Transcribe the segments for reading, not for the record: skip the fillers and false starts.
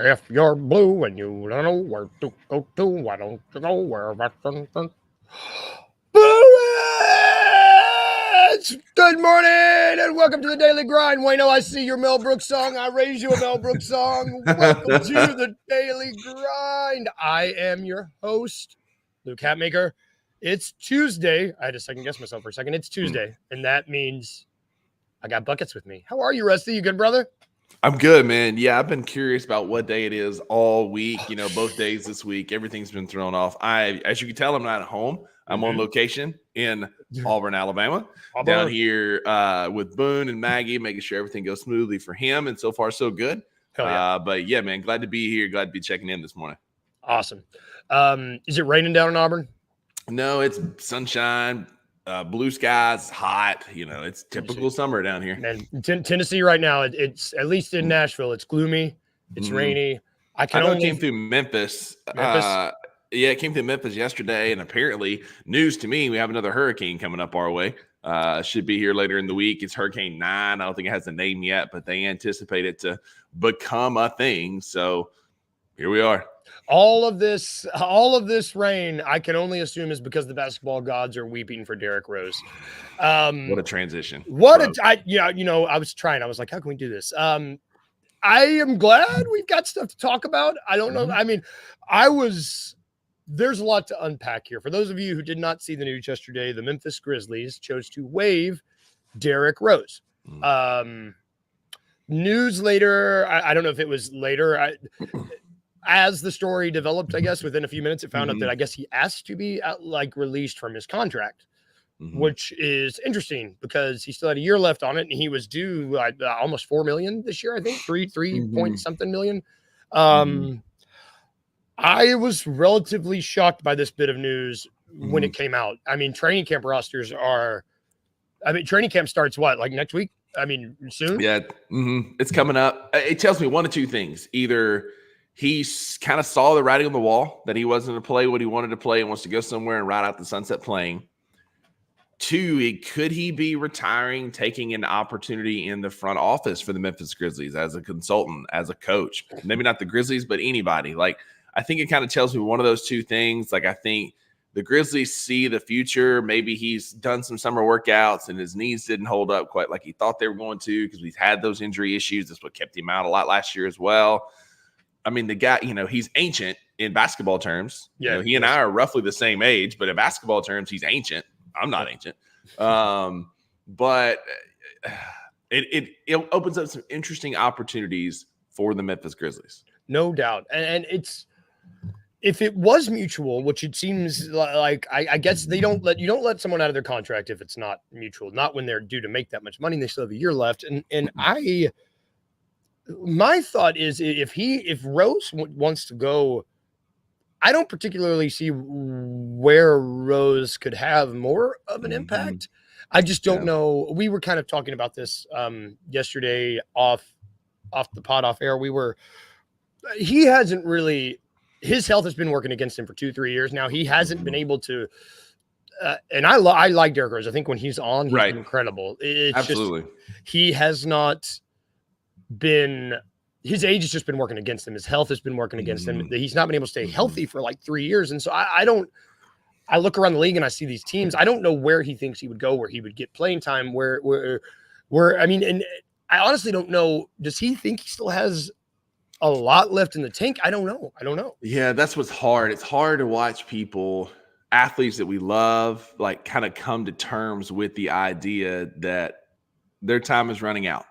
If you're blue and you don't know where to go to, why don't you go where Bullets! Good morning and welcome to the Daily Grind. Wayno, I see your Mel Brooks song. I raise you a Mel Brooks song. Welcome to the Daily Grind. I am your host, Luke Hatmaker. It's Tuesday. I had to second guess myself for a second. It's Tuesday, and that means I got buckets with me. How are you, Rusty? You good, brother? I'm good, man. Yeah, I've been curious about what day it is all week. You know, both days this week, everything's been thrown off. As you can tell, I'm not at home. I'm on location in Auburn, Alabama, down here with Boone and Maggie, making sure everything goes smoothly for him. And so far, so good. Yeah. But yeah, man, glad to be here. Glad to be checking in this morning. Awesome. Is it raining down in Auburn? No, it's sunshine. Blue skies, hot. You know, it's typical summer down here. And Tennessee right now, it's at least in Nashville, it's gloomy, it's rainy. I know it came through Memphis. Yeah, it came through Memphis yesterday, and apparently, news to me, we have another hurricane coming up our way. Should be here later in the week. It's Hurricane 9. I don't think it has a name yet, but they anticipate it to become a thing. So here we are. All of this rain, I can only assume, is because the basketball gods are weeping for Derrick Rose. What a transition! I was trying. I was like, how can we do this? I am glad we've got stuff to talk about. I don't know. I mean, there's a lot to unpack here. For those of you who did not see the news yesterday, the Memphis Grizzlies chose to waive Derrick Rose. News later, I don't know if it was later. As the story developed, I guess within a few minutes, it found out that I guess he asked to be released from his contract, which is interesting because he still had a year left on it, and he was due almost $4 million this year. I think three point something million. I was relatively shocked by this bit of news when it came out. I mean, training camp rosters training camp starts like next week? I mean, soon. Yeah, it's coming up. It tells me one of two things: either he kind of saw the writing on the wall that he wasn't going to play what he wanted to play and wants to go somewhere and ride out the sunset playing. Two, could he be retiring, taking an opportunity in the front office for the Memphis Grizzlies as a consultant, as a coach? Maybe not the Grizzlies, but anybody. I think it kind of tells me one of those two things. I think the Grizzlies see the future. Maybe he's done some summer workouts and his knees didn't hold up quite like he thought they were going to because he's had those injury issues. That's what kept him out a lot last year as well. I mean, the guy, he's ancient in basketball terms. Yeah, he and I are roughly the same age, but in basketball terms, he's ancient. I'm not ancient. But it opens up some interesting opportunities for the Memphis Grizzlies. No doubt. And if it was mutual, which it seems like, I guess you don't let someone out of their contract if it's not mutual, not when they're due to make that much money. They still have a year left. And my thought is if Rose wants to go, I don't particularly see where Rose could have more of an impact. I just don't know. We were kind of talking about this yesterday off the pod, off air. He hasn't really, his health has been working against him for 2-3 years now. He hasn't been able to, and I like Derrick Rose. I think when he's on, he's incredible. It's absolutely. He has not been, his age has just been working against him. His health has been working against him. He's not been able to stay healthy for 3 years. And so I look around the league and I see these teams. I don't know where he thinks he would go, where he would get playing time, where I mean, and I honestly don't know. Does he think he still has a lot left in the tank? I don't know. Yeah, that's what's hard. It's hard to watch athletes that we love, kind of come to terms with the idea that their time is running out.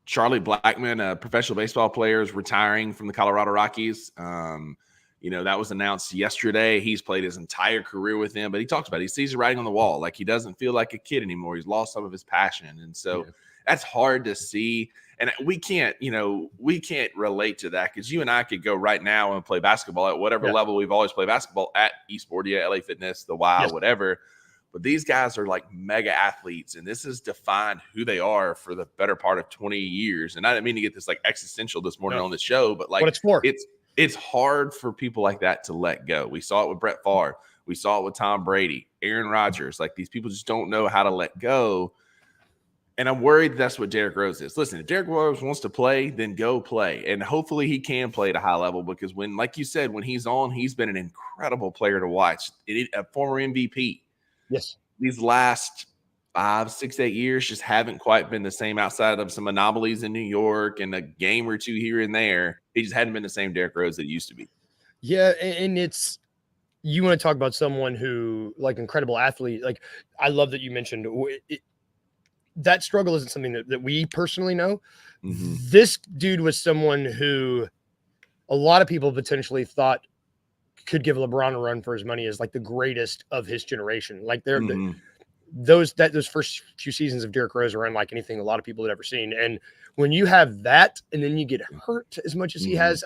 Charlie Blackmon, a professional baseball player, is retiring from the Colorado Rockies. That was announced yesterday. He's played his entire career with them, but he talks about it. He sees the writing on the wall. He doesn't feel like a kid anymore. He's lost some of his passion. And so that's hard to see. And we can't relate to that because you and I could go right now and play basketball at whatever level we've always played basketball at Esportia, LA Fitness, the Y, whatever. But these guys are mega athletes, and this has defined who they are for the better part of 20 years. And I didn't mean to get this existential this morning on the show, but what it's for. It's hard for people like that to let go. We saw it with Brett Favre. We saw it with Tom Brady, Aaron Rodgers. These people just don't know how to let go. And I'm worried that's what Derrick Rose is. Listen, if Derrick Rose wants to play, then go play. And hopefully he can play at a high level because when, like you said, when he's on, he's been an incredible player to watch. A former MVP. Yes. These last 5, 6, 8 years just haven't quite been the same outside of some anomalies in New York and a game or two here and there. He just hadn't been the same Derrick Rose that he used to be. Yeah, and it's, you want to talk about someone who, like, incredible athlete. Like, I love that you mentioned that struggle isn't something that we personally know. Mm-hmm. This dude was someone who a lot of people potentially thought could give LeBron a run for his money as like the greatest of his generation. Like those first few seasons of Derrick Rose are unlike anything a lot of people had ever seen. And when you have that, and then you get hurt as much as he has,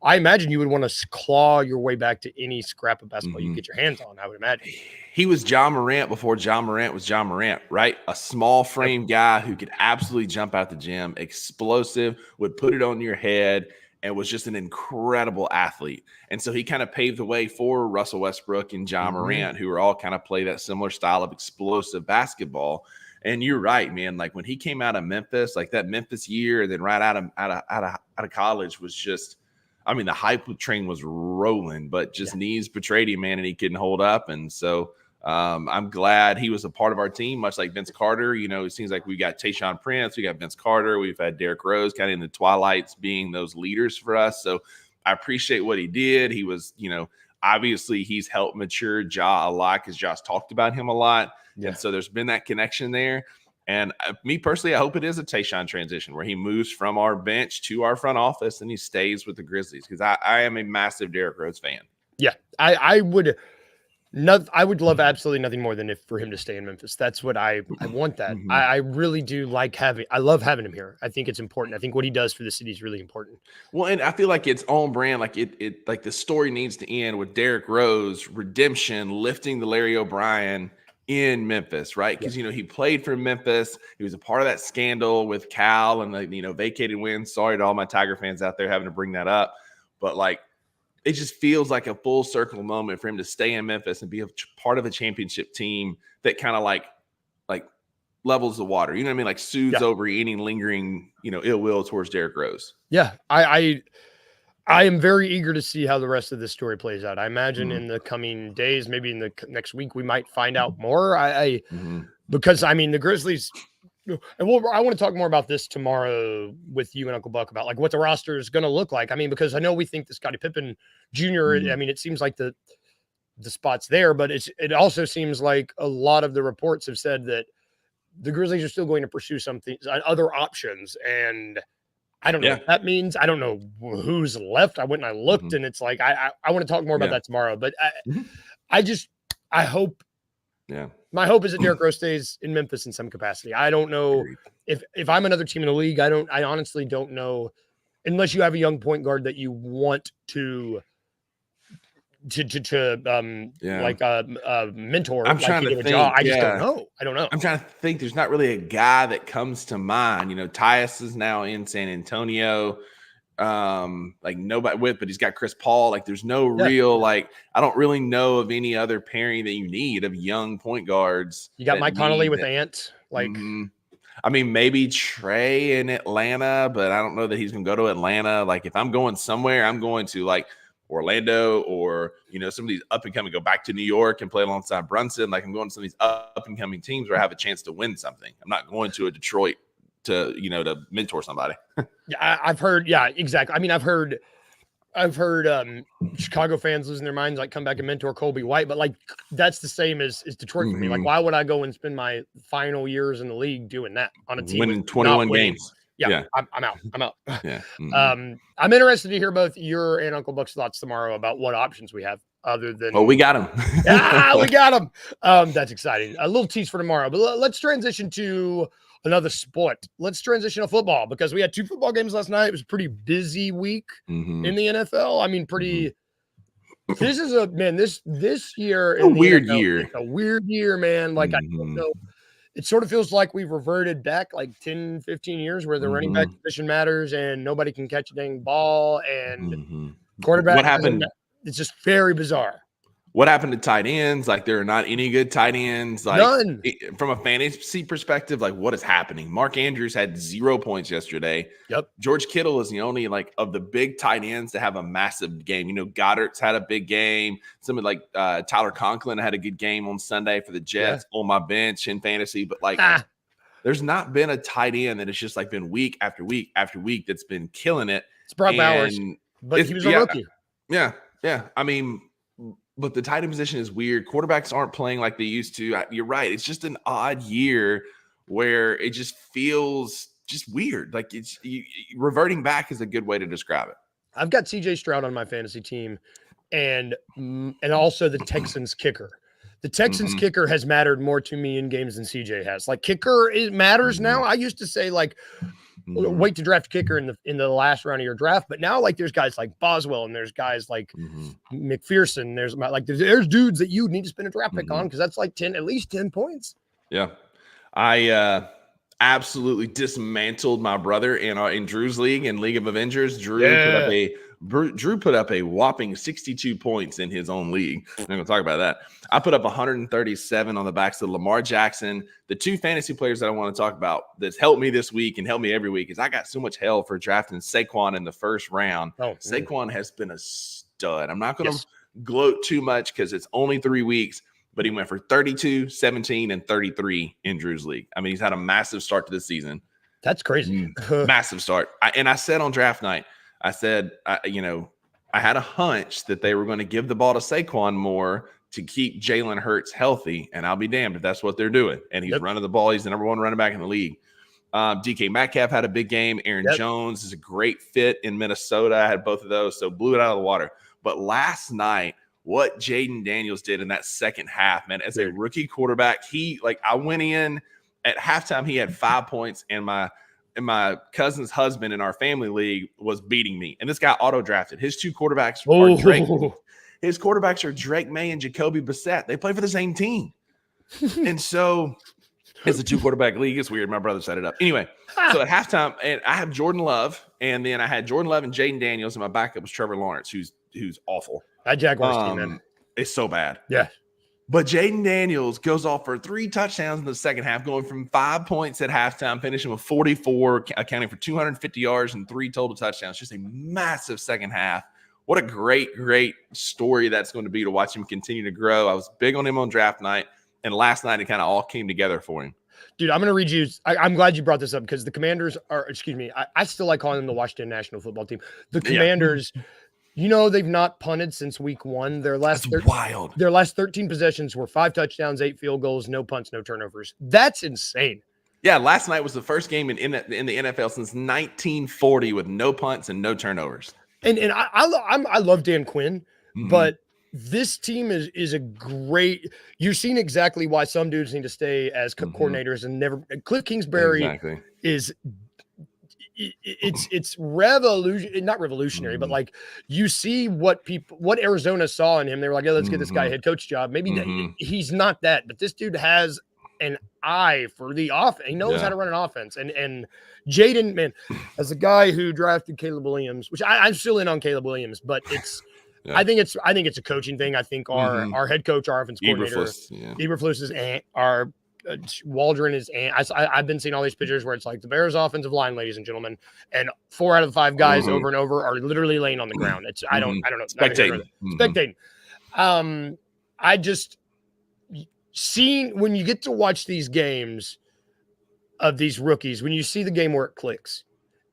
I imagine you would want to claw your way back to any scrap of basketball you get your hands on. I would imagine he was John Morant before John Morant was John Morant, right? A small frame guy who could absolutely jump out the gym, explosive, would put it on your head, and was just an incredible athlete. And so he kind of paved the way for Russell Westbrook and John Morant, who are all kind of play that similar style of explosive basketball. And you're right, man. Like when he came out of Memphis, like that Memphis year, and then right out of college was just, I mean, the hype train was rolling, but just knees betrayed him, man, and he couldn't hold up. And so I'm glad he was a part of our team, much like Vince Carter. You know, it seems like we got Tayshaun Prince, we got Vince Carter, we've had Derrick Rose kind of in the twilights being those leaders for us. So I appreciate what he did. He was, you know, obviously he's helped mature Ja a lot because Ja's talked about him a lot. Yeah. And so there's been that connection there. And me personally, I hope it is a Tayshaun transition where he moves from our bench to our front office and he stays with the Grizzlies because I am a massive Derrick Rose fan. Yeah, I would love absolutely nothing more than for him to stay in Memphis. That's what I want. That I really do like I love having him here. I think it's important. I think what he does for the city is really important. Well, and I feel like it's on brand. Like it like the story needs to end with Derrick Rose redemption, lifting the Larry O'Brien in Memphis, right? Because, you know, he played for Memphis. He was a part of that scandal with Cal and the, you know, vacated wins. Sorry to all my Tiger fans out there having to bring that up. But, like, it just feels like a full circle moment for him to stay in Memphis and be a part of a championship team that kind of, like levels the water. You know what I mean? Like, soothes over any lingering, you know, ill will towards Derrick Rose. Yeah, I am very eager to see how the rest of this story plays out. I imagine in the coming days, maybe in the next week, we might find out more. Because I mean, the Grizzlies, and I want to talk more about this tomorrow with you and Uncle Buck about like what the roster is going to look like. I mean, because I know we think the Scottie Pippen Jr. I mean, it seems like the spot's there, but it also seems like a lot of the reports have said that the Grizzlies are still going to pursue other options. And I don't know what that means. I don't know who's left. I went and I looked, and it's like I want to talk more about that tomorrow. But I hope. Yeah, my hope is that Derrick Rose stays in Memphis in some capacity. I don't know if I'm another team in the league. I honestly don't know, unless you have a young point guard that you want to like a mentor. I'm trying to think. I just don't know. I don't know. I'm trying to think. There's not really a guy that comes to mind. You know, Tyus is now in San Antonio. Like nobody but he's got Chris Paul. Like there's no real, like, I don't really know of any other pairing that you need of young point guards. You got Mike Conley with Ant. Like, I mean, maybe Trey in Atlanta, but I don't know that he's going to go to Atlanta. Like if I'm going somewhere, I'm going to like Orlando or, you know, some of these up and coming, go back to New York and play alongside Brunson. Like I'm going to some of these up and coming teams where I have a chance to win something. I'm not going to a Detroit to, you know, to mentor somebody. Yeah, I've heard. Yeah, exactly. I mean, I've heard Chicago fans losing their minds, like come back and mentor Kobe White, but like that's the same as Detroit for me. Like, why would I go and spend my final years in the league doing that on a team winning 21 games? Yeah. I'm out. Yeah. I'm interested to hear both your and Uncle Buck's thoughts tomorrow about what options we have other than. Oh, we got him. We got him. That's exciting. A little tease for tomorrow, but let's transition to another sport. Let's transition to football because we had 2 football games last night. It was a pretty busy week in the NFL. I mean, pretty. This is this year. A weird year. It's a weird year, man. Like I don't know. It sort of feels like we've reverted back like 10, 15 years where the running back position matters and nobody can catch a dang ball and quarterback. What happened? It's just very bizarre. what happened to tight ends? Like, there are not any good tight ends. Like, None. From a fantasy perspective, like, what is happening? Mark Andrews had 0 points yesterday. Yep. George Kittle is the only, like, of the big tight ends to have a massive game. You know, Goddard's had a big game. Somebody like Tyler Conklin had a good game on Sunday for the Jets on my bench in fantasy. But, like, there's not been a tight end that has just, like, been week after week after week that's been killing it. It's Brock Bowers, but he was a rookie. Yeah. I mean, but the tight end position is weird. Quarterbacks aren't playing like they used to. You're right. It's just an odd year where it just feels just weird. Like reverting back is a good way to describe it. I've got CJ Stroud on my fantasy team and also the Texans kicker. The Texans kicker has mattered more to me in games than CJ has. Like kicker, it matters now. I used to say like, wait to draft a kicker in the last round of your draft, but now like there's guys like Boswell and there's guys like McPherson. There's dudes that you need to spend a draft pick on because that's like at least 10 points. Yeah, I absolutely dismantled my brother in Drew's league and League of Avengers. Drew put up a whopping 62 points in his own league. I'm going to talk about that. I put up 137 on the backs of Lamar Jackson. The two fantasy players that I want to talk about that's helped me this week and helped me every week is I got so much hell for drafting Saquon in the first round. Saquon has been a stud. I'm not going to gloat too much because it's only 3 weeks, but he went for 32, 17, and 33 in Drew's league. I mean, he's had a massive start to the season. That's crazy. Massive start. I said on draft night, I said, I had a hunch that they were going to give the ball to Saquon more to keep Jalen Hurts healthy, and I'll be damned if that's what they're doing. And he's running the ball. He's the number one running back in the league. DK Metcalf had a big game. Aaron Jones is a great fit in Minnesota. I had both of those, so blew it out of the water. But last night, what Jaden Daniels did in that second half, man, as a rookie quarterback, I went in at halftime, he had 5 points, and my cousin's husband in our family league was beating me. And this guy auto-drafted. His two quarterbacks are Drake. His quarterbacks are Drake May and Jacoby Brissett. They play for the same team. And so it's a two-quarterback league. It's weird. My brother set it up. Anyway, so at halftime, and I have Jordan Love, and then I had Jordan Love and Jaden Daniels, and my backup was Trevor Lawrence, who's awful. That Jaguars team, man. It's so bad. Yeah. But Jaden Daniels goes off for 3 touchdowns in the second half, going from 5 points at halftime, finishing with 44, accounting for 250 yards and 3 total touchdowns. Just a massive second half. What a great, great story that's going to be to watch him continue to grow. I was big on him on draft night, and last night it kind of all came together for him. Dude, I'm going to read you. I'm glad you brought this up because the Commanders are, I still like calling them the Washington National Football Team. The Commanders, they've not punted since week 1. Their last 13 possessions were 5 touchdowns, 8 field goals, no punts, no turnovers. That's insane. Yeah, last night was the first game in the NFL since 1940 with no punts and no turnovers. And I love Dan Quinn, but this team is a great. You're seeing exactly why some dudes need to stay as coordinators and never. Cliff Kingsbury is. It's not revolutionary, but like you see what Arizona saw in him. They were like, "Yeah, let's get this guy a head coach job." Maybe he's not that, but this dude has an eye for the offense. He knows how to run an offense. And Jaden, man, as a guy who drafted Caleb Williams, which I'm still in on Caleb Williams, but it's. I think it's a coaching thing. I think our head coach, our offense coordinator, Eberflus is our. Waldron is, I've been seeing all these pictures where it's like the Bears offensive line, ladies and gentlemen, and 4 out of the 5 guys over and over are literally laying on the ground. It's I don't know, spectating. I just seeing when you get to watch these games of these rookies, when you see the game where it clicks,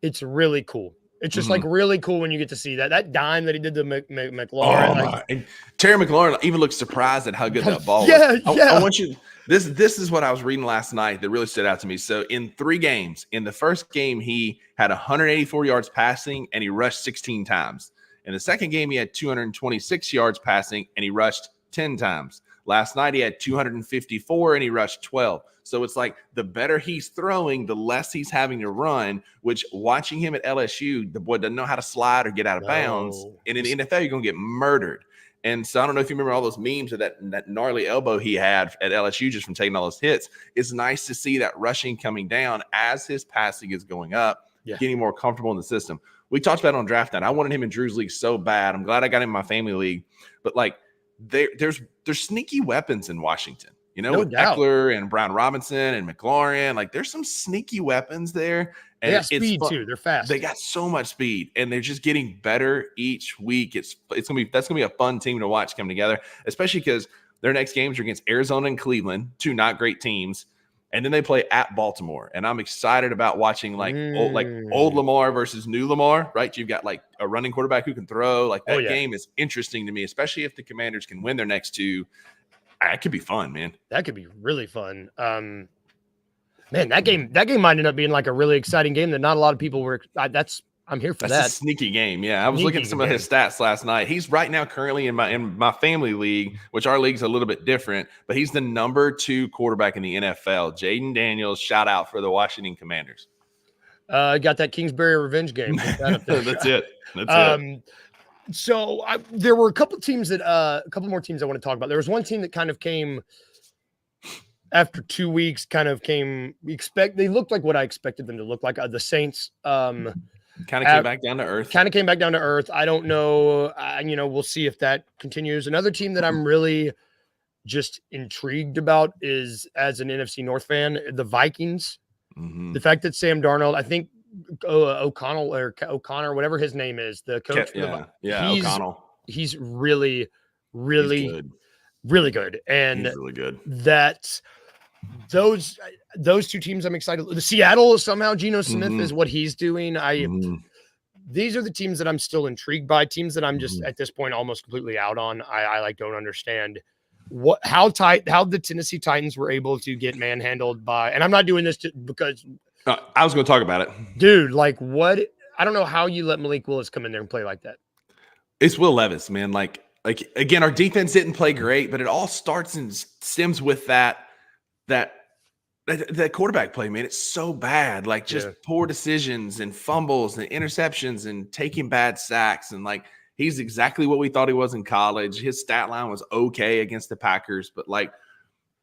it's really cool. It's just like really cool when you get to see that dime that he did to McLaurin. And Terry McLaurin even looked surprised at how good that ball was. I want you. This is what I was reading last night that really stood out to me. So in 3 games, in the first game, he had 184 yards passing and he rushed 16 times. In the second game, he had 226 yards passing and he rushed 10 times. Last night, he had 254 and he rushed 12. So it's like the better he's throwing, the less he's having to run, which watching him at LSU, the boy doesn't know how to slide or get out of bounds. And in the NFL, you're going to get murdered. And so I don't know if you remember all those memes of that gnarly elbow he had at LSU just from taking all those hits. It's nice to see that rushing coming down as his passing is going up, getting more comfortable in the system. We talked about it on draft night. I wanted him in Drew's league so bad. I'm glad I got him in my family league. But like, there's sneaky weapons in Washington. You know, No with doubt. Eckler and Brown Robinson and McLaurin, like there's some sneaky weapons there. They And got it's speed fun. too. They're fast. They got so much speed, and they're just getting better each week. That's gonna be a fun team to watch come together, especially because their next games are against Arizona and Cleveland, two not great teams, and then they play at Baltimore. And I'm excited about watching old Lamar versus new Lamar. Right? You've got like a running quarterback who can throw. Like that game is interesting to me, especially if the Commanders can win their next two. That could be fun, man. That could be really fun. Man, that game might end up being like a really exciting game that not a lot of people were. I'm here for that. That's a sneaky game. Yeah, I was looking at some of his stats last night. He's right now currently in my family league, which our league's a little bit different, but he's the number 2 quarterback in the NFL. Jaden Daniels, shout out for the Washington Commanders. Got that Kingsbury revenge game. That's it. That's it. So there were a couple teams that a couple more teams I want to talk about. There was one team that kind of came after 2 weeks. They looked like what I expected them to look like. The Saints. Kind of came back down to earth. I don't know. We'll see if that continues. Another team that I'm really just intrigued about is, as an NFC North fan, the Vikings. Mm-hmm. The fact that Sam Darnold, I think O'Connor, whatever his name is, the coach. O'Connell. He's really, really, he's good. Really good. And he's really good. That those two teams I'm excited. The Seattle, somehow Geno Smith is what he's doing. These are the teams that I'm still intrigued by, teams that I'm just at this point almost completely out on. I don't understand how the Tennessee Titans were able to get manhandled by, and I'm not doing this because I was going to talk about it. Dude, like what? I don't know how you let Malik Willis come in there and play like that. It's Will Levis, man. Like again, our defense didn't play great, but it all starts and stems with that quarterback play, man. It's so bad. Like just poor decisions and fumbles and interceptions and taking bad sacks. And like, he's exactly what we thought he was in college. His stat line was okay against the Packers, but like,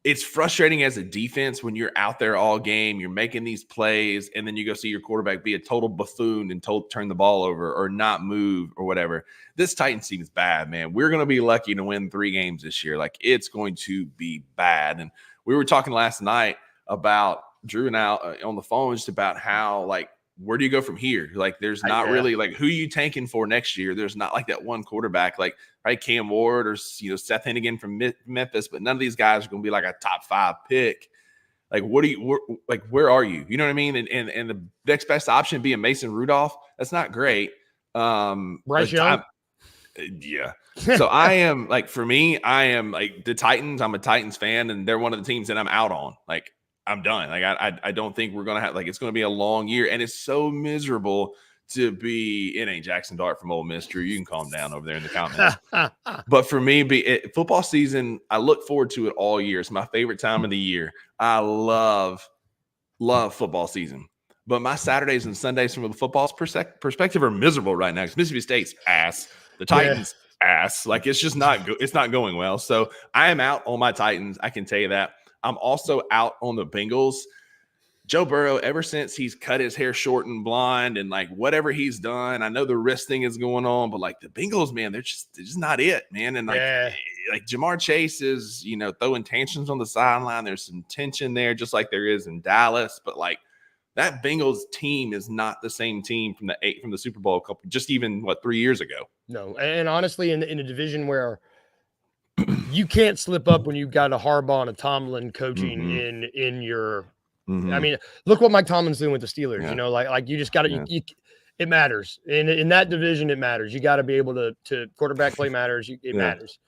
it's frustrating as a defense when you're out there all game, you're making these plays, and then you go see your quarterback be a total buffoon and turn the ball over or not move or whatever. This Titans team is bad, man. We're going to be lucky to win 3 games this year. Like, it's going to be bad. And we were talking last night about Drew and Al on the phone just about how, like, where do you go from here? Like, there's not really, like, who are you tanking for next year? There's not like that one quarterback, like, right, Cam Ward or, Seth Hennigan from Memphis, but none of these guys are going to be like a top 5 pick. Like, where are you? You know what I mean? And the next best option being Mason Rudolph, that's not great. Bryce Young. Yeah. So I am like, for me, I am like the Titans. I'm a Titans fan, and they're one of the teams that I'm out on. Like, I'm done. Like, I don't think we're going to have, like, it's going to be a long year, and it's so miserable to be in a Jackson Dart from Ole Miss. Drew, you can calm down over there in the comments. But for me, football season, I look forward to it all year. It's my favorite time of the year. I love football season. But my Saturdays and Sundays from a football perspective are miserable right now because Mississippi State's ass. The Titans ass. Like, it's just not good. It's not going well. So I am out on my Titans. I can tell you that. I'm also out on the Bengals. Joe Burrow, ever since he's cut his hair short and blonde and like whatever he's done, I know the wrist thing is going on, but like the Bengals, man, they're just not it, man. And like Jamar Chase is, throwing tantrums on the sideline. There's some tension there, just like there is in Dallas. But like that Bengals team is not the same team from the Super Bowl just even 3 years ago. No, and honestly, in a division where you can't slip up when you've got a Harbaugh and a Tomlin coaching in your. I mean, look what Mike Tomlin's doing with the Steelers. Yeah. Like you just got to. It matters in that division. It matters. You got to be able to quarterback play matters. It matters.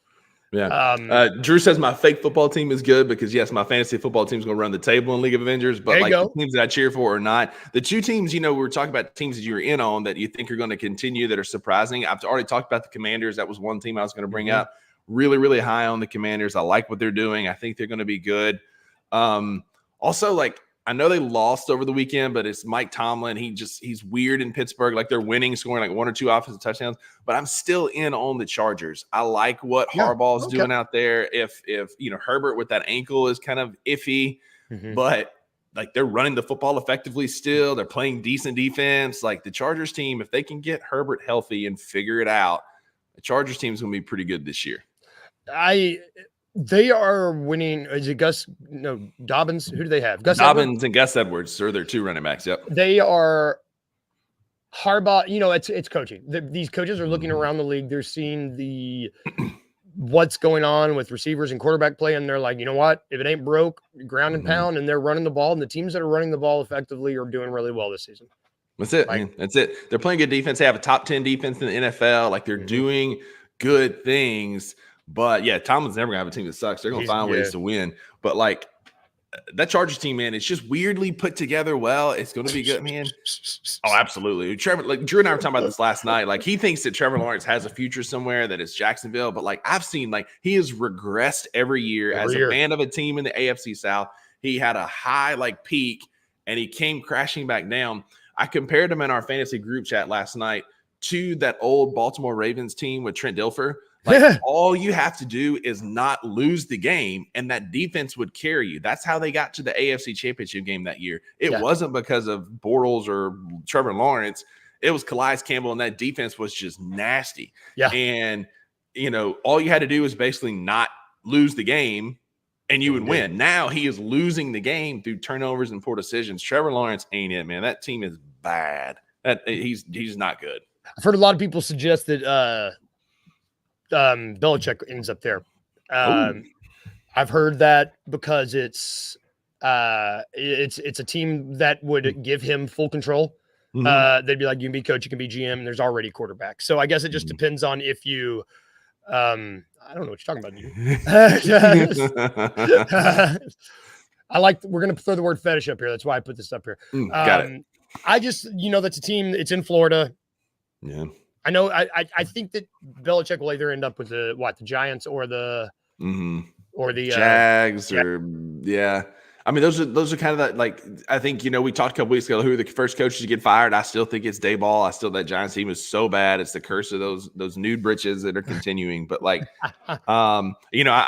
Yeah. Drew says my fake football team is good because yes, my fantasy football team is going to run the table in League of Avengers. But like the teams that I cheer for or not, the 2 teams, we were talking about teams that you're in on that you think are going to continue that are surprising. I've already talked about the Commanders. That was one team I was going to bring up. Really, really high on the Commanders. I like what they're doing. I think they're going to be good. Also, like, I know they lost over the weekend, but it's Mike Tomlin. He's weird in Pittsburgh. Like, they're winning, scoring like 1 or 2 offensive touchdowns. But I'm still in on the Chargers. I like what Harbaugh's doing out there. If Herbert with that ankle is kind of iffy, but like they're running the football effectively still. They're playing decent defense. Like the Chargers team, if they can get Herbert healthy and figure it out, the Chargers team is going to be pretty good this year. They are winning. Is it Gus? No, Dobbins. Who do they have? Gus Dobbins Edwards? and Gus Edwards are their 2 running backs. Yep. They are Harbaugh. It's coaching. These coaches are looking around the league. They're seeing what's going on with receivers and quarterback play, and they're like, you know what? If it ain't broke, ground and pound, and they're running the ball, and the teams that are running the ball effectively are doing really well this season. That's it, man. That's it. They're playing good defense. They have a top 10 defense in the NFL. Like, they're doing good things. But yeah, Tomlin's never gonna have a team that sucks. They're gonna find ways to win. But like that Chargers team, man, it's just weirdly put together well. It's gonna be good, man. Oh, absolutely. Trevor, like Drew and I were talking about this last night. Like, he thinks that Trevor Lawrence has a future somewhere, that it's Jacksonville. But like, I've seen, like, he has regressed every year as a fan of a team in the AFC South. He had a high like peak and he came crashing back down. I compared him in our fantasy group chat last night to that old Baltimore Ravens team with Trent Dilfer. Like, all you have to do is not lose the game, and that defense would carry you. That's how they got to the AFC Championship game that year. It wasn't because of Bortles or Trevor Lawrence. It was Calais Campbell, and that defense was just nasty. Yeah. And, all you had to do was basically not lose the game, and you would win. Now he is losing the game through turnovers and poor decisions. Trevor Lawrence ain't it, man. That team is bad. He's not good. I've heard a lot of people suggest that Belichick ends up there. I've heard that because it's a team that would give him full control. They'd be like, you can be coach, you can be GM, and there's already quarterback. So I guess it just depends on if you I don't know what you're talking about. We're going to throw the word fetish up here. That's why I put this up here. Got it. I just, that's a team. It's in Florida. Yeah. I know. I think that Belichick will either end up with the Giants or the Jags yeah. I mean, those are kind of that, like, I think, we talked a couple weeks ago who are the first coaches to get fired. I still think it's Dayball. That Giants team is so bad. It's the curse of those nude britches that are continuing. But like, I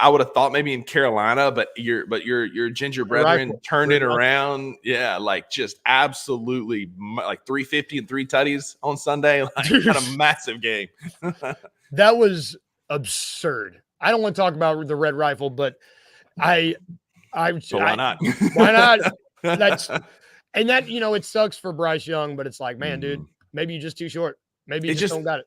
would have thought maybe in Carolina, but your ginger brethren turned it around. Yeah, like just absolutely like 350 and 3 tutties on Sunday. Like, had a massive game. That was absurd. I don't want to talk about the Red Rifle, but why not? Why not? It sucks for Bryce Young, but it's like, man, dude, maybe you're just too short. Maybe you just don't got it.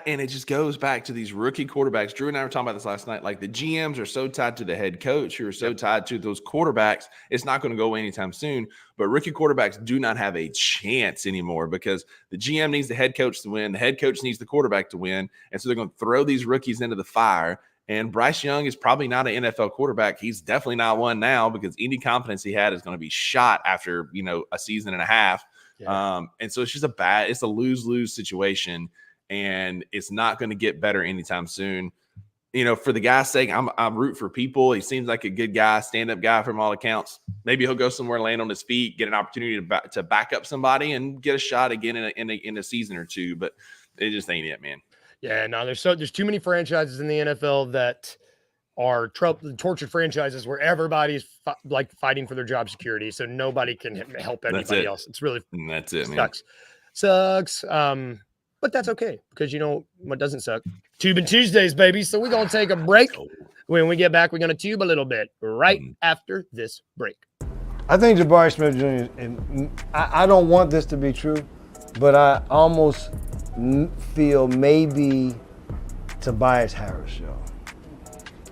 And it just goes back to these rookie quarterbacks. Drew and I were talking about this last night. Like, the GMs are so tied to the head coach, who are so tied to those quarterbacks. It's not going to go away anytime soon. But rookie quarterbacks do not have a chance anymore because the GM needs the head coach to win. The head coach needs the quarterback to win. And so they're going to throw these rookies into the fire. And Bryce Young is probably not an NFL quarterback. He's definitely not one now because any confidence he had is going to be shot after, a season and a half. Yeah. And so it's just it's a lose-lose situation. And it's not going to get better anytime soon. For the guy's sake, I'm root for people. He seems like a good guy, stand-up guy from all accounts. Maybe he'll go somewhere, land on his feet, get an opportunity to back up somebody and get a shot again in a season or two. But it just ain't it, man. Yeah, no, there's too many franchises in the NFL that are tortured franchises where everybody's fighting for their job security, so nobody can help anybody else. It's really that's it, man. Sucks. But that's okay because what doesn't suck? Tubing Tuesdays, baby. So we're gonna take a break. When we get back, we're gonna tube a little bit right after this break. I think Jabari Smith Jr. and I don't want this to be true, but I almost feel maybe Tobias Harris, yo.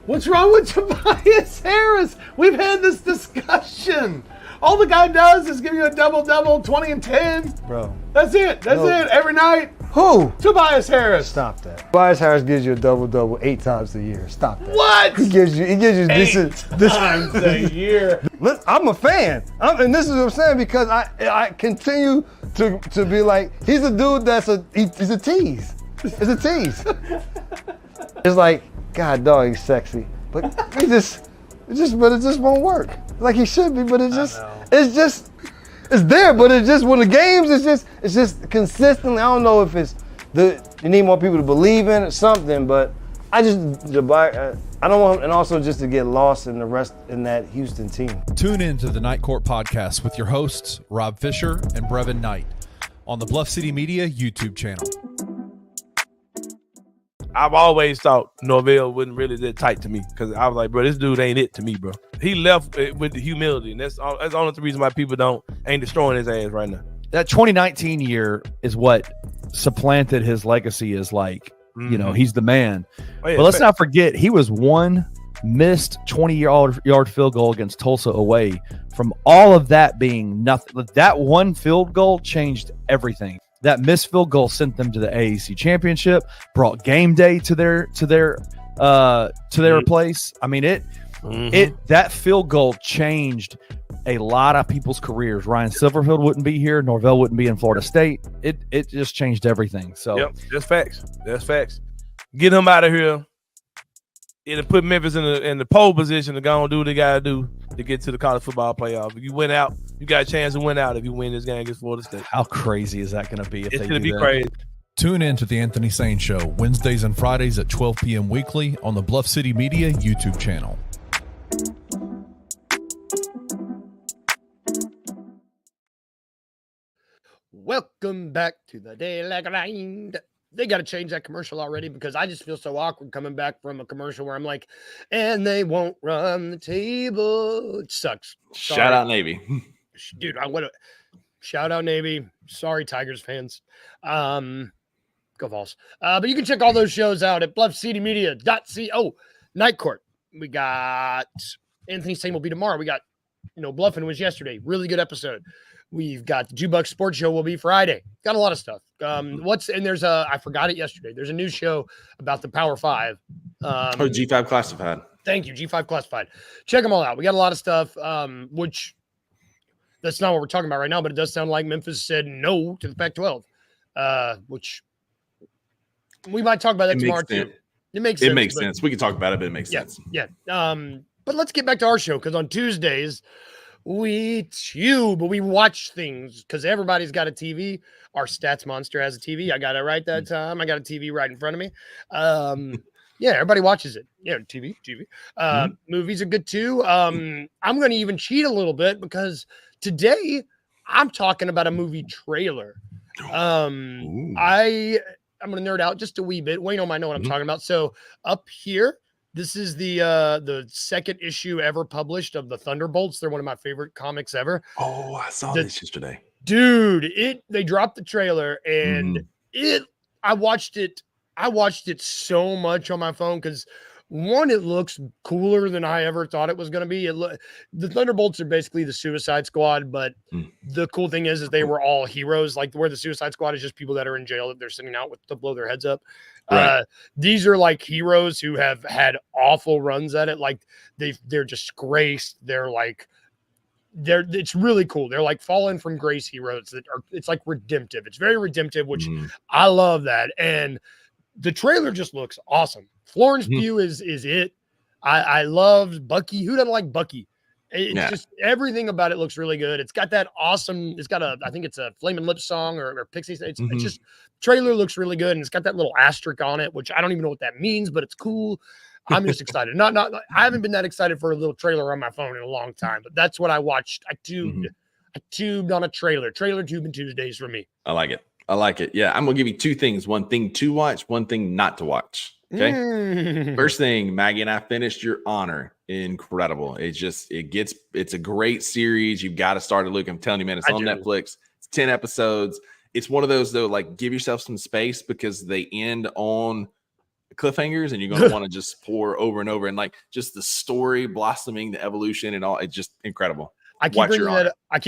What's wrong with Tobias Harris? We've had this discussion. All the guy does is give you a double-double, 20 and 10. Bro. That's it. That's it. Every night. Who? Tobias Harris. Stop that. Tobias Harris gives you a double-double 8 times a year. Stop that. What? He gives you 8 times a year. I'm a fan. And this is what I'm saying because I continue to be like, he's a dude he's a tease. It's a tease. It's like, God, dog, he's sexy. But it just won't work. Like he should be, but it's there, but it's just when the games, it's just consistently. I don't know if it's you need more people to believe in it, something, but I don't want, and also just to get lost in the rest in that Houston team. Tune in to the Night Court podcast with your hosts Rob Fisher and Brevin Knight on the Bluff City Media YouTube channel. I've always thought Norvell wasn't really that tight to me because I was like, bro, this dude ain't it to me, bro. He left with the humility, and that's the only reason why people ain't destroying his ass right now. That 2019 year is what supplanted his legacy as like, you know, he's the man. Oh, yeah, but let's not forget, he was one missed 20-yard field goal against Tulsa away from all of that being nothing. That one field goal changed everything. That missed field goal sent them to the AAC championship, brought game day to their place. I mean, that field goal changed a lot of people's careers. Ryan Silverfield wouldn't be here. Norvell wouldn't be in Florida State. It just changed everything. So yep, that's facts. That's facts. Get him out of here. It'll put Memphis in the pole position to go and do what they gotta do to get to the college football playoff. If you win out, you got a chance to win out if you win this game against Florida State. How crazy is that going to be? It's going to be crazy. Tune in to the Anthony Sane Show Wednesdays and Fridays at 12 p.m. weekly on the Bluff City Media YouTube channel. Welcome back to the Daily Grind. They got to change that commercial already because I just feel so awkward coming back from a commercial where I'm like, and they won't run the table. It sucks. Sorry. Shout out Navy. Dude, I want to shout out Navy. Sorry, Tigers fans. Go Vols. But you can check all those shows out at bluffcitymedia.co. Night Court. We got Anthony Sane will be tomorrow. We got, Bluffing was yesterday. Really good episode. We've got the Jukebox Sports Show will be Friday. Got a lot of stuff. There's I forgot it yesterday. There's a new show about the Power 5. G5 Classified. Thank you, G5 Classified. Check them all out. We got a lot of stuff, which that's not what we're talking about right now, but it does sound like Memphis said no to the Pac-12, which we might talk about that tomorrow too. It makes sense. It makes sense. We can talk about it, but it makes sense. Yeah. But let's get back to our show because on Tuesdays, we tube, we watch things because everybody's got a TV. Our stats monster has a TV. I got it right that time. I got a TV right in front of me. Yeah, everybody watches it. Yeah, TV. Movies are good too. I'm going to even cheat a little bit because today I'm talking about a movie trailer. I'm going to nerd out just a wee bit. Wayne might know what I'm talking about. So up here, this is the second issue ever published of the Thunderbolts. They're one of my favorite comics ever. Oh, I saw this yesterday. Dude, they dropped the trailer and I watched it so much on my phone because one, it looks cooler than I ever thought it was going to be. The Thunderbolts are basically the Suicide Squad, but the cool thing is they were all heroes. Like where the Suicide Squad is just people that are in jail that they're sitting out with to blow their heads up. Right. These are like heroes who have had awful runs at it. Like they're disgraced. It's really cool. They're like fallen from grace heroes it's like redemptive. It's very redemptive, which I love that. And the trailer just looks awesome. Florence Pugh is it. I love Bucky. Who doesn't like Bucky? It's just everything about it looks really good. It's got that awesome. It's got I think it's a Flamin' Lips song or Pixies. It's just trailer looks really good, and it's got that little asterisk on it, which I don't even know what that means, but it's cool. I'm just excited. Not I haven't been that excited for a little trailer on my phone in a long time, but that's what I watched. I tubed on a trailer tubing Tuesdays for me. I like it. Yeah, I'm gonna give you two things: one thing to watch, one thing not to watch. Okay. First thing, Maggie and I finished Your Honor. Incredible. It's a great series. You've got to start to look. I'm telling you, man, it's on Netflix. It's 10 episodes. It's one of those though, like give yourself some space because they end on cliffhangers and you're going to want to just pour over and over and like just the story blossoming, the evolution and all. It's just incredible. I keep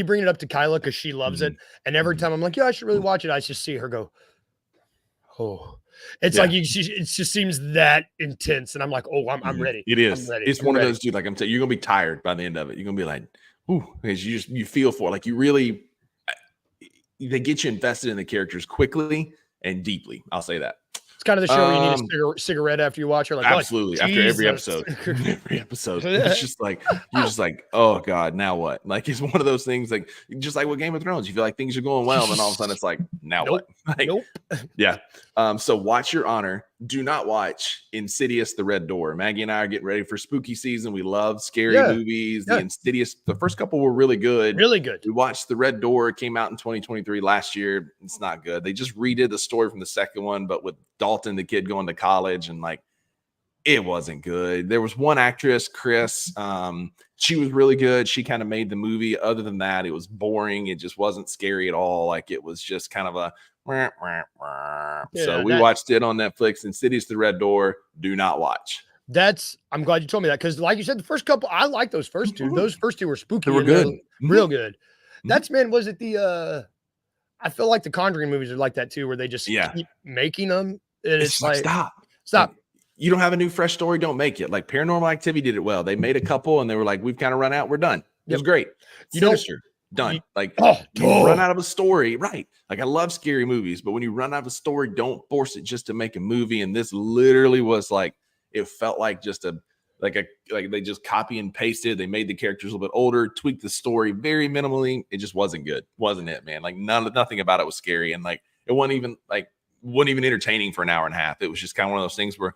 bringing it up to Kyla because she loves it. And every time I'm like, yeah, I should really watch it. I just see her go, oh, it's like it just seems that intense. And I'm like, oh, I'm ready. It is. I'm ready. It's one of those, dude, like I'm telling you, you're going to be tired by the end of it. You're going to be like, ooh, because you feel for it. Like you really, they get you invested in the characters quickly and deeply. I'll say that. It's kind of the show where you need a cigarette after you watch. You're like, absolutely. Oh, after every episode, it's just like you're just like, oh god, now what? Like it's one of those things, like just like with Game of Thrones, you feel like things are going well, and then all of a sudden it's like, now what? Like, nope. Yeah. So watch Your Honor. do not watch Insidious: The Red Door. Maggie and I are getting ready for spooky season. We love scary Yeah. movies. Yeah. The Insidious, the first couple were really good. Really good. We watched The Red Door. It came out in 2023 last year. It's not good. They just redid the story from the second one, but with Dalton, the kid going to college, and like, it wasn't good. There was one actress, Chris. She was really good. She kind of made the movie. Other than that, it was boring. It just wasn't scary at all. Like, it was just kind of a so we watched it on Netflix. Insidious: The Red Door. Do not watch. I'm glad you told me that, because like you said, the first couple, I like those first two. Those first two were spooky. They were good. Real good. That's, man, was it the I feel like the Conjuring movies are like that too, where they just keep making them. And it's like stop. Like, you don't have a new fresh story, don't make it. Like Paranormal Activity did it well. They made a couple and they were like, we've kind of run out. We're done. It was great. Sinister, done. You run out of a story, right? Like, I love scary movies, but when you run out of a story, don't force it just to make a movie. And this literally was like, it felt like just like they just copy and pasted. They made the characters a little bit older, tweaked the story very minimally. It just wasn't good. Wasn't it, man? Like, nothing about it was scary. And like, it wasn't even entertaining for an hour and a half. It was just kind of one of those things where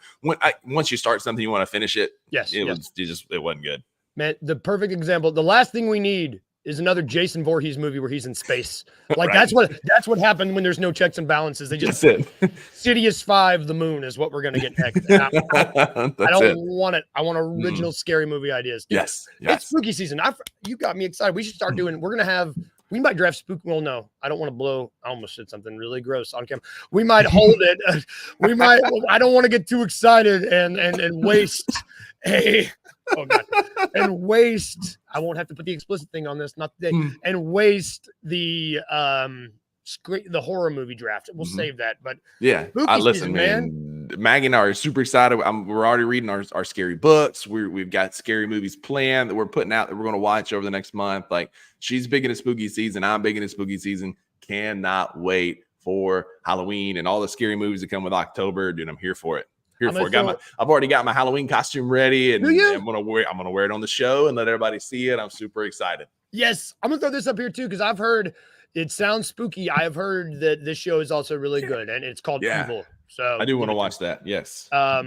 once you start something, you want to finish it. Yes. It wasn't good. Man, the perfect example. The last thing we need is another Jason Voorhees movie where he's in space. Like, Right. that's what happened when there's no checks and balances. They just That's it. Sidious 5, the moon is what we're gonna get next. And I don't want it. I want original scary movie ideas. Dude, Yes. it's spooky season. You got me excited. We should start doing. We might draft spook. Well, no, I don't want to blow. I almost said something really gross on camera. We might hold it. We might. I don't want to get too excited and waste a. Oh God! And waste. I won't have to put the explicit thing on this. Not today. And waste the horror movie draft. We'll save that. But yeah, listen, season, man. Maggie and I are super excited. We're already reading our scary books. We've got scary movies planned that we're putting out that we're going to watch over the next month. Like, she's big into spooky season. I'm big into spooky season. Cannot wait for Halloween and all the scary movies that come with October. Dude, I'm here for it. I've already got my Halloween costume ready, and I'm gonna wear it on the show and let everybody see it. I'm super excited. Yes, I'm gonna throw this up here too, because I've heard it sounds spooky. I've heard that this show is also really good, and it's called Evil. So I do want to watch that. Yes. I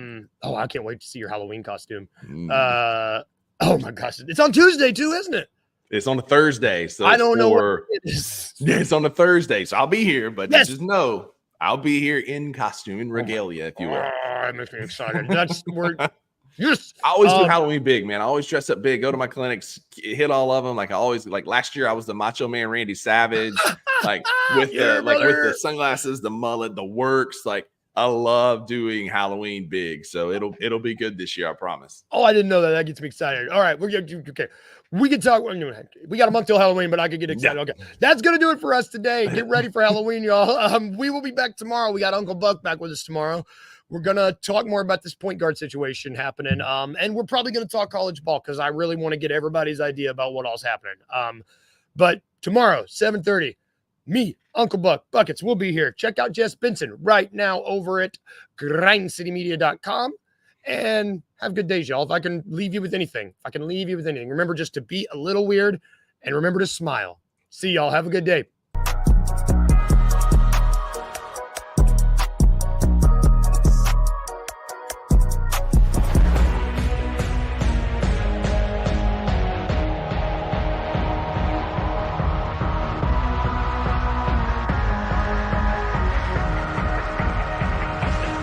can't wait to see your Halloween costume. Oh my gosh, it's on Tuesday too, isn't it? It's on a Thursday, so I don't know what it is. It's on a Thursday, so I'll be here. But just know I'll be here in costume, in regalia, if you will. That makes me excited. Yes. I always do Halloween big, man. I always dress up big, go to my clinics, hit all of them. Like, last year I was the Macho Man Randy Savage, with the sunglasses, the mullet, the works. Like, I love doing Halloween big, so it'll be good this year, I promise. Oh, I didn't know that. That gets me excited. All right, okay. We can talk. We got a month till Halloween, but I could get excited. Yeah. Okay, that's gonna do it for us today. Get ready for Halloween, y'all. We will be back tomorrow. We got Uncle Buck back with us tomorrow. We're gonna talk more about this point guard situation happening. And we're probably gonna talk college ball, because I really want to get everybody's idea about what all's happening. But tomorrow, 7:30, me, Uncle Buck, Buckets, will be here. Check out Jess Benson right now over at grindcitymedia.com. And have good days, y'all. If I can leave you with anything, remember just to be a little weird and remember to smile. See y'all. Have a good day.